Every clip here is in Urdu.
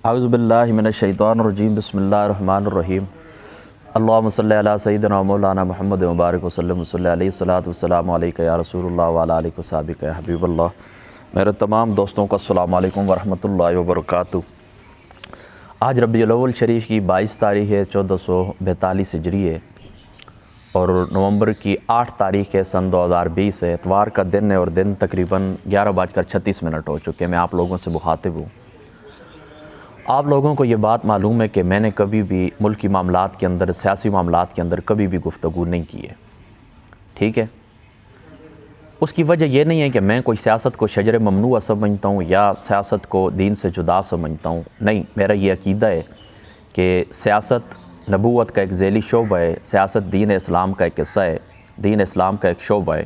اعوذ باللہ من الشیطان الرجیم بسم اللہ الرحمن الرحیم اللہم صلی علی سیدنا مولانا محمد مبارک وسلم صلی علیہ الصلاۃ والسلام علیکہ یا رسول اللہ وعلی آلہ وصحبہ یا حبیب اللہ۔ میرے تمام دوستوں کا السلام علیکم ورحمۃ اللہ وبرکاتہ۔ آج ربیع الاول شریف کی 22 تاریخ ہے 1442 ہجری ہے اور نومبر کی 8 تاریخ ہے سن 2020 ہے، اتوار کا دن ہے اور دن تقریباً 11:36 ہو چکے ہیں۔ میں آپ لوگوں سے مخاطب ہوں۔ آپ لوگوں کو یہ بات معلوم ہے کہ میں نے کبھی بھی ملکی معاملات کے اندر، سیاسی معاملات کے اندر کبھی بھی گفتگو نہیں کی ہے، ٹھیک ہے؟ اس کی وجہ یہ نہیں ہے کہ میں کوئی سیاست کو شجر ممنوع سمجھتا ہوں یا سیاست کو دین سے جدا سمجھتا ہوں، نہیں، میرا یہ عقیدہ ہے کہ سیاست نبوت کا ایک ذیلی شعبہ ہے، سیاست دین اسلام کا ایک حصہ ہے، دین اسلام کا ایک شعبہ ہے۔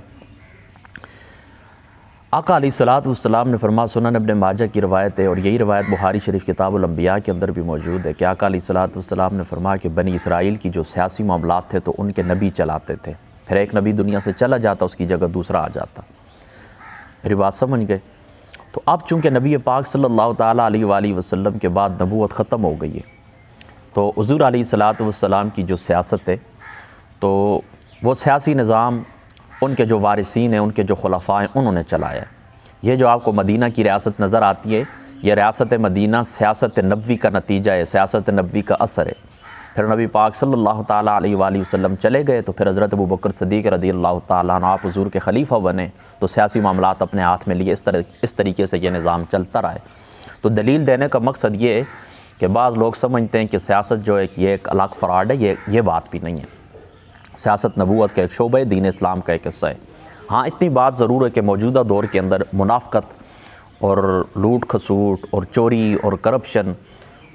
آقا علیہ الصلوۃ والسلام نے فرمایا، سنن ابن ماجہ کی روایت ہے اور یہی روایت بخاری شریف کتاب الانبیاء کے اندر بھی موجود ہے کہ آقا علیہ الصلوۃ والسلام نے فرمایا کہ بنی اسرائیل کی جو سیاسی معاملات تھے تو ان کے نبی چلاتے تھے، پھر ایک نبی دنیا سے چلا جاتا، اس کی جگہ دوسرا آ جاتا۔ میری بات سمجھ گئے؟ تو اب چونکہ نبی پاک صلی اللہ تعالیٰ علیہ وآلہ وسلم کے بعد نبوت ختم ہو گئی ہے، تو حضور علیہ الصلوۃ والسلام کی جو سیاست ہے تو وہ سیاسی نظام ان کے جو وارثین ہیں، ان کے جو خلفاء ہیں، انہوں نے چلایا ہے۔ یہ جو آپ کو مدینہ کی ریاست نظر آتی ہے، یہ ریاست مدینہ سیاست نبوی کا نتیجہ ہے، سیاست نبوی کا اثر ہے۔ پھر نبی پاک صلی اللہ تعالیٰ علیہ وآلہ وسلم چلے گئے تو پھر حضرت ابوبکر صدیق رضی اللہ تعالیٰ عنہ آپ حضور کے خلیفہ بنے تو سیاسی معاملات اپنے ہاتھ میں لیے، اس طریقے سے یہ نظام چلتا رہا ہے۔ تو دلیل دینے کا مقصد یہ ہے کہ بعض لوگ سمجھتے ہیں کہ سیاست جو ہے یہ ایک الگ فراڈ ہے، یہ بات بھی نہیں ہے۔ سیاست نبوت کا ایک شعبہ ہے، دین اسلام کا ایک حصہ ہے۔ ہاں، اتنی بات ضرور ہے کہ موجودہ دور کے اندر منافقت اور لوٹ کھسوٹ اور چوری اور کرپشن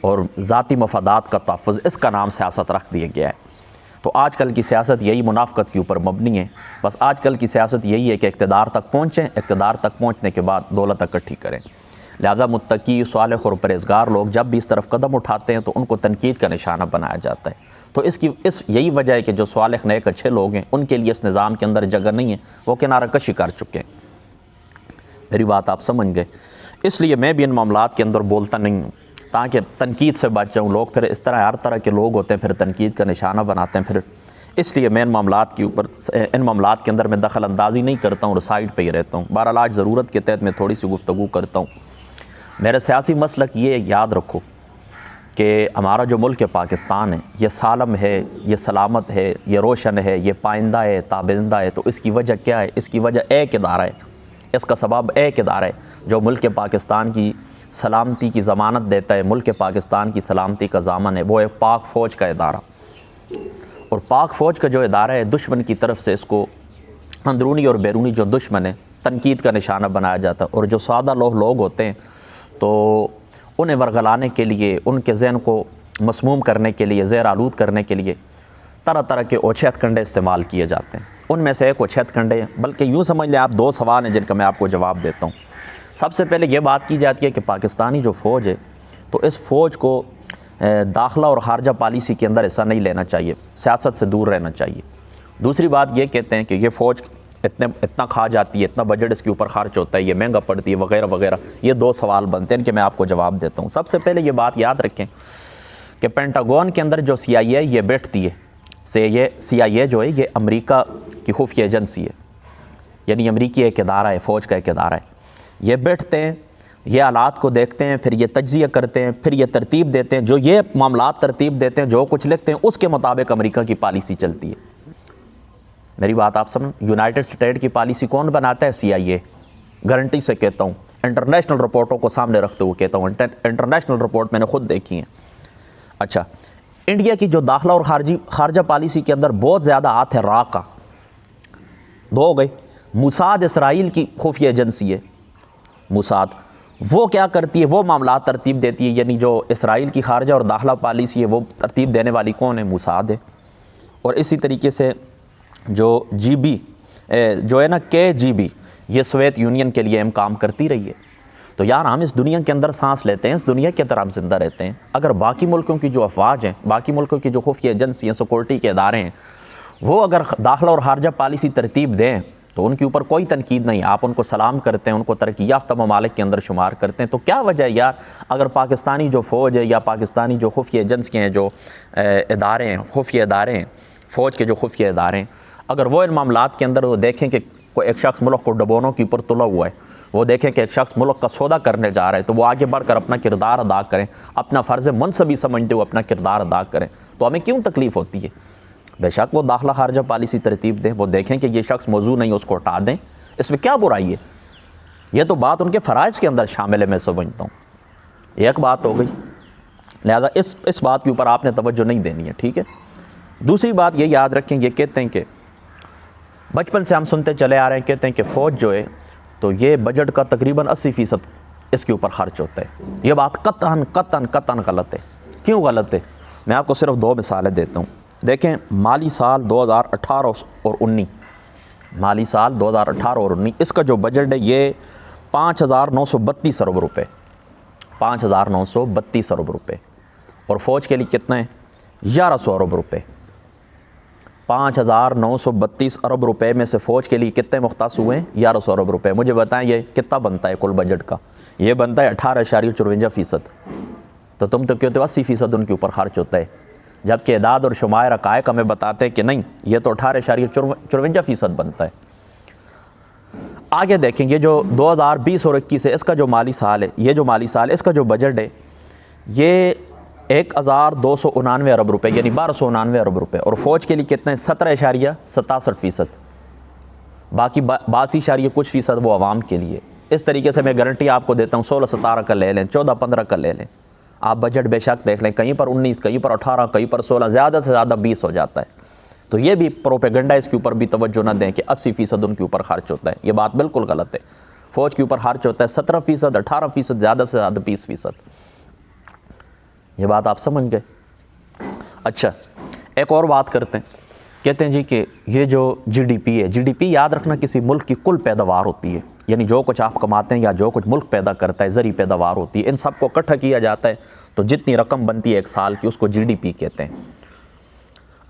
اور ذاتی مفادات کا تحفظ، اس کا نام سیاست رکھ دیا گیا ہے۔ تو آج کل کی سیاست یہی منافقت کے اوپر مبنی ہے۔ بس آج کل کی سیاست یہی ہے کہ اقتدار تک پہنچیں، اقتدار تک پہنچنے کے بعد دولت اکٹھی کریں۔ لہذا متقی، صالح اور پرہیزگار لوگ جب بھی اس طرف قدم اٹھاتے ہیں تو ان کو تنقید کا نشانہ بنایا جاتا ہے۔ تو یہی وجہ ہے کہ جو صالح نیک اچھے لوگ ہیں ان کے لیے اس نظام کے اندر جگہ نہیں ہے، وہ کنارہ کشی کر چکے ہیں۔ میری بات آپ سمجھ گئے؟ اس لیے میں بھی ان معاملات کے اندر بولتا نہیں ہوں تاکہ تنقید سے بچ جاؤں۔ لوگ پھر اس طرح ہر طرح کے لوگ ہوتے ہیں، پھر تنقید کا نشانہ بناتے ہیں، پھر اس لیے میں ان معاملات کے اندر میں دخل اندازی نہیں کرتا ہوں اور سائڈ پہ ہی رہتا ہوں۔ بہرحال آج ضرورت کے تحت میں تھوڑی سی گفتگو کرتا ہوں۔ میرا سیاسی مسلک یہ یاد رکھو کہ ہمارا جو ملک پاکستان ہے یہ سالم ہے، یہ سلامت ہے، یہ روشن ہے، یہ پائندہ ہے، تابندہ ہے۔ تو اس کی وجہ کیا ہے؟ اس کی وجہ ایک ادارہ ہے، اس کا سبب ایک ادارہ ہے جو ملک پاکستان کی سلامتی کی ضمانت دیتا ہے، ملک پاکستان کی سلامتی کا ضامن ہے، وہ ہے پاک فوج کا ادارہ۔ اور پاک فوج کا جو ادارہ ہے، دشمن کی طرف سے اس کو اندرونی اور بیرونی جو دشمن ہے تنقید کا نشانہ بنایا جاتا ہے، اور جو سادہ لوگ ہوتے ہیں تو انہیں ورگلانے کے لیے، ان کے ذہن کو مسموم کرنے کے لیے، زہر آلود کرنے کے لیے طرح طرح کے اوچھے ہتھ کنڈے استعمال کیے جاتے ہیں۔ ان میں سے ایک اوچھے ہتھ کنڈے، بلکہ یوں سمجھ لیں آپ، 2 سوال ہیں جن کا میں آپ کو جواب دیتا ہوں۔ سب سے پہلے یہ بات کی جاتی ہے کہ پاکستانی جو فوج ہے تو اس فوج کو داخلہ اور خارجہ پالیسی کے اندر حصہ نہیں لینا چاہیے، سیاست سے دور رہنا چاہیے۔ دوسری بات یہ کہتے ہیں کہ یہ فوج اتنا کھا جاتی ہے، اتنا بجٹ اس کے اوپر خرچ ہوتا ہے، یہ مہنگا پڑتی ہے، وغیرہ وغیرہ۔ یہ 2 سوال بنتے ہیں کہ میں آپ کو جواب دیتا ہوں۔ سب سے پہلے یہ بات یاد رکھیں کہ پینٹاگون کے اندر جو CIA یہ بیٹھتی ہے، CIA جو ہے یہ امریکہ کی خفیہ ایجنسی ہے، یعنی امریکی ایک ادارہ ہے، فوج کا ایک ادارہ ہے۔ یہ بیٹھتے ہیں، یہ حالات کو دیکھتے ہیں، پھر یہ تجزیہ کرتے ہیں، پھر یہ ترتیب دیتے ہیں، جو یہ معاملات ترتیب دیتے ہیں، جو کچھ لکھتے ہیں، اس کے مطابق امریکہ کی پالیسی چلتی ہے۔ میری بات آپ سمجھ؟ یونائٹڈ اسٹیٹ کی پالیسی کون بناتا ہے؟ CIA۔ گارنٹی سے کہتا ہوں، انٹرنیشنل رپورٹوں کو سامنے رکھتے ہوئے کہتا ہوں، انٹرنیشنل رپورٹ میں نے خود دیکھی ہیں۔ اچھا، انڈیا کی جو داخلہ اور خارجہ پالیسی کے اندر بہت زیادہ ہاتھ ہے را کا۔ 2 ہو گئے۔ موساد اسرائیل کی خفیہ ایجنسی ہے، موساد، وہ کیا کرتی ہے؟ وہ معاملات ترتیب دیتی ہے، یعنی جو اسرائیل کی خارجہ اور داخلہ پالیسی ہے وہ ترتیب دینے والی کون ہے؟ موساد ہے۔ اور اسی طریقے سے جو GB جو ہے نا KGB، یہ سوویت یونین کے لیے ہم کام کرتی رہی ہے۔ تو یار ہم اس دنیا کے اندر سانس لیتے ہیں، اس دنیا کے اندر ہم زندہ رہتے ہیں۔ اگر باقی ملکوں کی جو افواج ہیں، باقی ملکوں کی جو خفیہ ایجنسی ہیں، سیکورٹی کے ادارے ہیں، وہ اگر داخلہ اور خارجہ پالیسی ترتیب دیں تو ان کے اوپر کوئی تنقید نہیں، آپ ان کو سلام کرتے ہیں، ان کو ترقی یافتہ ممالک کے اندر شمار کرتے ہیں. تو کیا وجہ ہے یار اگر پاکستانی جو فوج ہے یا پاکستانی جو خفیہ ایجنسی کے ہیں، جو ادارے ہیں، خفیہ ادارے ہیں، فوج کے جو خفیہ ادارے ہیں، اگر وہ ان معاملات کے اندر وہ دیکھیں کہ کوئی ایک شخص ملک کو ڈبونوں کے اوپر تلا ہوا ہے، وہ دیکھیں کہ ایک شخص ملک کا سودا کرنے جا رہا ہے، تو وہ آگے بڑھ کر اپنا کردار ادا کریں، اپنا فرض منصبی سمجھتے ہوئے اپنا کردار ادا کریں، تو ہمیں کیوں تکلیف ہوتی ہے؟ بے شک وہ داخلہ خارجہ پالیسی ترتیب دیں، وہ دیکھیں کہ یہ شخص موضوع نہیں، اس کو ہٹا دیں، اس میں کیا برائی ہے؟ یہ تو بات ان کے فرائض کے اندر شامل ہے، میں سمجھتا ہوں. ایک بات ہو گئی، لہذا اس بات کے اوپر آپ نے توجہ نہیں دینی ہے، ٹھیک ہے. دوسری بات یہ یاد رکھیں، یہ کہتے ہیں کہ بچپن سے ہم سنتے چلے آ رہے ہیں، کہتے ہیں کہ فوج جو ہے تو یہ بجٹ کا تقریباً 80% اس کے اوپر خرچ ہوتا ہے. یہ بات قطعاً غلط ہے. کیوں غلط ہے؟ میں آپ کو صرف 2 مثالیں دیتا ہوں. دیکھیں مالی سال 2018 اور 19، مالی سال 2018 اور 19 اس کا جو بجٹ ہے یہ 5,932 ارب روپے، 5,932 ارب روپے، اور فوج کے لیے کتنا ہے؟ 1,100 ارب روپے. 5,932 ارب روپے میں سے فوج کے لیے کتنے مختص ہوئے ہیں؟ 1,100 ارب روپے. مجھے بتائیں یہ کتنا بنتا ہے کل بجٹ کا؟ یہ بنتا ہے 18.54%. تو تم تو کہتے ہو 80% ان کے اوپر خرچ ہوتا ہے، جبکہ اعداد اور شمار حقائق ہمیں بتاتے ہیں کہ نہیں، یہ تو 18.54% بنتا ہے. آگے دیکھیں یہ جو 2020 اور 21 ہے، اس کا جو مالی سال ہے، یہ جو مالی سال ہے اس کا جو بجٹ ہے یہ 1,299 ارب روپے، یعنی 1,299 ارب روپے، اور فوج کے لیے کتنے؟ 17.67%. باقی 82 کچھ فیصد وہ عوام کے لیے. اس طریقے سے میں گارنٹی آپ کو دیتا ہوں 16-17 کا لے لیں، 14-15 کا لے لیں، آپ بجٹ بے شک دیکھ لیں، کہیں پر 19، کہیں پر 18، کہیں پر 16، زیادہ سے زیادہ 20 ہو جاتا ہے. تو یہ بھی پروپیگنڈا، اس کے اوپر بھی توجہ نہ دیں کہ 80% ان کے اوپر خرچ ہوتا ہے. یہ بات بالکل غلط ہے. فوج کے اوپر خرچ ہوتا ہے 17%، 18%، زیادہ سے زیادہ 20%. یہ بات آپ سمجھ گئے؟ اچھا ایک اور بات کرتے ہیں. کہتے ہیں جی کہ یہ جو جی ڈی پی ہے، جی ڈی پی یاد رکھنا کسی ملک کی کل پیداوار ہوتی ہے، یعنی جو کچھ آپ کماتے ہیں یا جو کچھ ملک پیدا کرتا ہے، زرعی پیداوار ہوتی ہے، ان سب کو اکٹھا کیا جاتا ہے تو جتنی رقم بنتی ہے ایک سال کی اس کو جی ڈی پی کہتے ہیں.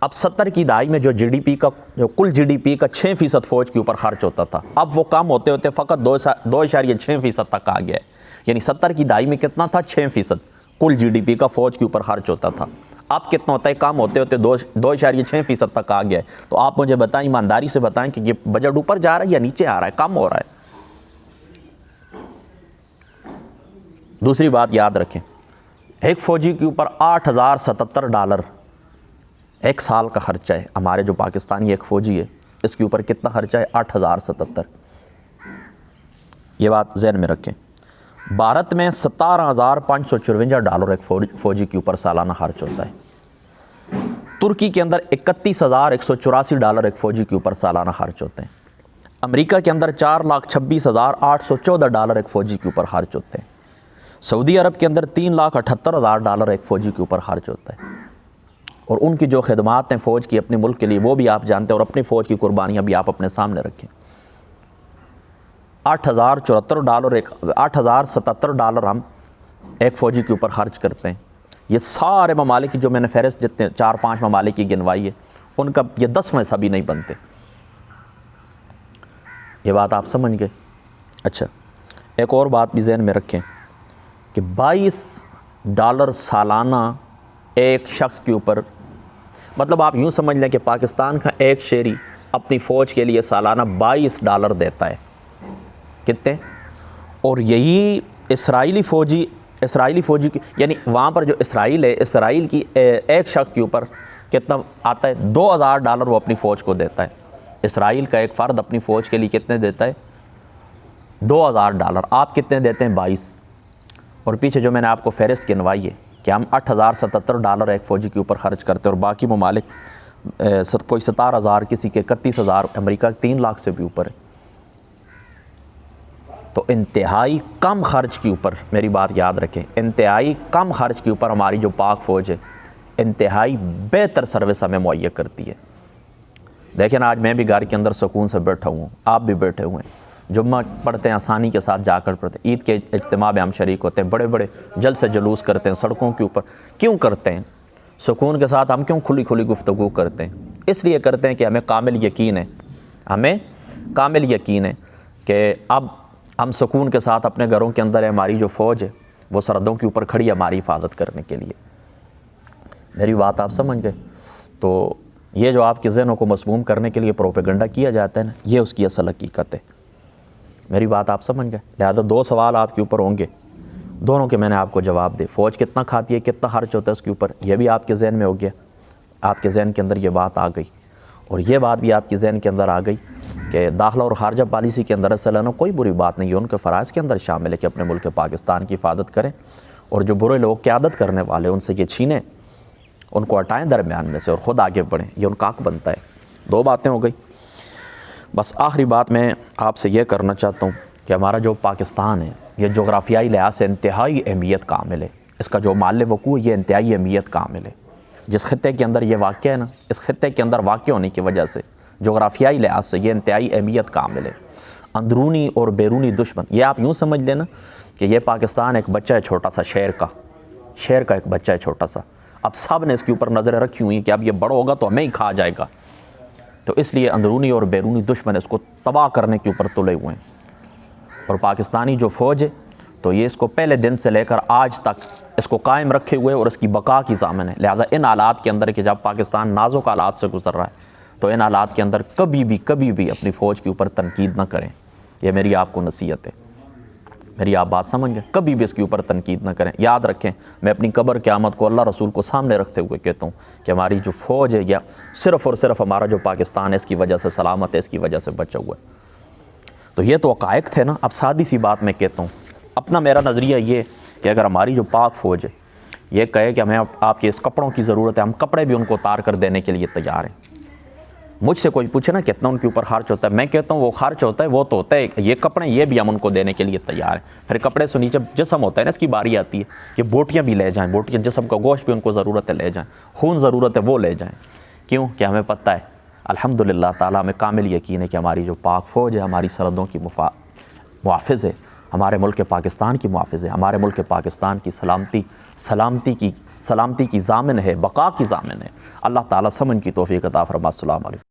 اب 70 کی دہائی میں جو جی ڈی پی کا جو کل جی ڈی پی کا 6% فوج کے اوپر خرچ ہوتا تھا، اب وہ کم ہوتے ہوتے فقط 2.6% تک آ گیا ہے. یعنی 70 کی دہائی میں کتنا تھا؟ 6% کل جی ڈی پی کا فوج کے اوپر خرچ ہوتا تھا. اب کتنا ہوتا ہے؟ کم ہوتے ہوتے 2.6% تک آ گیا ہے. تو آپ مجھے بتائیں، ایمانداری سے بتائیں کہ یہ بجٹ اوپر جا رہا ہے یا نیچے آ رہا ہے، کم ہو رہا ہے؟ دوسری بات یاد رکھیں، ایک فوجی کے اوپر $8,077 ایک سال کا خرچہ ہے. ہمارے جو پاکستانی ایک فوجی ہے اس کے اوپر کتنا خرچہ ہے؟ 8,077. یہ بات ذہن میں رکھیں. بھارت میں $17,554 ایک فوجی کے اوپر سالانہ خرچ ہوتا ہے. ترکی کے اندر $31,184 ایک فوجی کے اوپر سالانہ خرچ ہوتے ہیں. امریکہ کے اندر $4,26,814 ایک فوجی کے اوپر خرچ ہوتے ہیں. سعودی عرب کے اندر $3,78,000 ایک فوجی کے اوپر خرچ ہوتا ہے. اور ان کی جو خدمات ہیں فوج کی اپنے ملک کے لیے وہ بھی آپ جانتے ہیں، اور اپنی فوج کی قربانیاں بھی آپ اپنے سامنے رکھیں. $8,077 ہم ایک فوجی کے اوپر خرچ کرتے ہیں. یہ سارے ممالک کی جو میں نے فہرست جتنے 4-5 ممالک کی گنوائی ہے ان کا یہ 10واں حصہ بھی نہیں بنتے. یہ بات آپ سمجھ گئے؟ اچھا ایک اور بات بھی ذہن میں رکھیں کہ $22 سالانہ ایک شخص کے اوپر، مطلب آپ یوں سمجھ لیں کہ پاکستان کا ایک شہری اپنی فوج کے لیے سالانہ $22 دیتا ہے. کتنے؟ اور یہی اسرائیلی فوجی کی، یعنی وہاں پر جو اسرائیل ہے، اسرائیل کی ایک شخص کے اوپر کتنا آتا ہے؟ $2,000 وہ اپنی فوج کو دیتا ہے. اسرائیل کا ایک فرد اپنی فوج کے لیے کتنے دیتا ہے؟ $2,000. آپ کتنے دیتے ہیں؟ 22. اور پیچھے جو میں نے آپ کو فہرست گنوائی ہے کہ ہم $8,077 ایک فوجی کے اوپر خرچ کرتے ہیں، اور باقی ممالک کوئی 17,000، کسی کے 31,000، امریکہ 3 لاکھ سے بھی اوپر ہے. تو انتہائی کم خرچ کے اوپر، میری بات یاد رکھیں، انتہائی کم خرچ کے اوپر ہماری جو پاک فوج ہے انتہائی بہتر سروس ہمیں مہیا کرتی ہے. دیکھیں آج میں بھی گھر کے اندر سکون سے بیٹھا ہوں، آپ بھی بیٹھے ہوئے ہیں، جمعہ پڑھتے ہیں آسانی کے ساتھ جا کر پڑھتے ہیں، عید کے اجتماع میں ہم شریک ہوتے ہیں، بڑے بڑے جلسے جلوس کرتے ہیں سڑکوں کے اوپر. کیوں کرتے ہیں؟ سکون کے ساتھ ہم کیوں کھلی گفتگو کرتے ہیں؟ اس لیے کرتے ہیں کہ ہمیں کامل یقین ہے، ہمیں کامل یقین ہے کہ اب ہم سکون کے ساتھ اپنے گھروں کے اندر ہے، ہماری جو فوج ہے وہ سرحدوں کے اوپر کھڑی ہے ہماری حفاظت کرنے کے لیے۔ میری بات آپ سمجھ گئے؟ تو یہ جو آپ کے ذہنوں کو مسموم کرنے کے لیے پروپیگنڈا کیا جاتا ہے نا، یہ اس کی اصل حقیقت ہے۔ میری بات آپ سمجھ گئے؟ لہذا 2 سوال آپ کے اوپر ہوں گے، دونوں کے میں نے آپ کو جواب دے۔ فوج کتنا کھاتی ہے، کتنا خرچ ہوتا ہے اس کے اوپر، یہ بھی آپ کے ذہن میں ہو گیا، آپ کے ذہن کے اندر یہ بات آ گئی، اور یہ بات بھی آپ کے ذہن کے اندر آ گئی کہ داخلہ اور خارجہ پالیسی کے اندر اصل ہے کوئی بری بات نہیں ہے، ان کے فرائض کے اندر شامل ہے کہ اپنے ملک پاکستان کی حفاظت کریں، اور جو برے لوگ قیادت کرنے والے ان سے یہ چھینیں، ان کو ہٹائیں درمیان میں سے اور خود آگے بڑھیں، یہ ان کا حق بنتا ہے۔ 2 باتیں ہو گئی۔ بس آخری بات میں آپ سے یہ کرنا چاہتا ہوں کہ ہمارا جو پاکستان ہے یہ جغرافیائی لحاظ سے انتہائی اہمیت کا حامل ہے، اس کا جو محل وقوع یہ انتہائی اہمیت کا حامل ہے۔ جس خطے کے اندر یہ واقع ہے نا، اس خطے کے اندر واقع ہونے کی وجہ سے جغرافیائی لحاظ سے یہ انتہائی اہمیت کا حامل ہے۔ اندرونی اور بیرونی دشمن، یہ آپ یوں سمجھ لینا کہ یہ پاکستان ایک بچہ ہے چھوٹا سا، شیر کا ایک بچہ ہے چھوٹا سا، اب سب نے اس کے اوپر نظریں رکھی ہوئی ہیں کہ اب یہ بڑا ہوگا تو ہمیں ہی کھا جائے گا، تو اس لیے اندرونی اور بیرونی دشمن اس کو تباہ کرنے کے اوپر تلے ہوئے ہیں، اور پاکستانی جو فوج ہے تو یہ اس کو پہلے دن سے لے کر آج تک اس کو قائم رکھے ہوئے اور اس کی بقا کی ضامن ہے۔ لہذا ان حالات کے اندر کہ جب پاکستان نازک حالات سے گزر رہا ہے تو ان حالات کے اندر کبھی بھی اپنی فوج کے اوپر تنقید نہ کریں، یہ میری آپ کو نصیحت ہے۔ میری آپ بات سمجھ گئے؟ کبھی بھی اس کے اوپر تنقید نہ کریں۔ یاد رکھیں، میں اپنی قبر قیامت کو اللہ رسول کو سامنے رکھتے ہوئے کہتا ہوں کہ ہماری جو فوج ہے یا صرف اور صرف ہمارا جو پاکستان ہے اس کی وجہ سے سلامت ہے، اس کی وجہ سے بچا ہوا ہے۔ تو یہ تو حقائق تھے نا۔ اب سادی سی بات میں کہتا ہوں، اپنا میرا نظریہ یہ کہ اگر ہماری جو پاک فوج ہے یہ کہے کہ ہمیں آپ کے اس کپڑوں کی ضرورت ہے، ہم کپڑے بھی ان کو اتار کر دینے کے لیے تیار ہیں۔ مجھ سے کوئی پوچھے نا کتنا ان کے اوپر خرچ ہوتا ہے، میں کہتا ہوں وہ خرچ ہوتا ہے، وہ تو ہوتا ہے، یہ کپڑے یہ بھی ہم ان کو دینے کے لیے تیار ہیں۔ پھر کپڑے سے نیچے جسم ہوتا ہے نا، اس کی باری آتی ہے کہ بوٹیاں بھی لے جائیں، بوٹیاں جسم کا گوشت بھی ان کو ضرورت ہے لے جائیں، خون ضرورت ہے وہ لے جائیں۔ کیوں کہ ہمیں پتہ ہے الحمدللہ تعالیٰ ہمیں کامل یقین ہے کہ ہماری جو پاک فوج ہے ہماری سرحدوں کی محافظ ہے، ہمارے ملک پاکستان کی محافظ ہے، ہمارے ملک پاکستان کی سلامتی کی ضامن ہے، بقا کی ضامن ہے۔ اللہ تعالیٰ سمجھ کی توفیق عطا فرمائے۔ السلام علیکم۔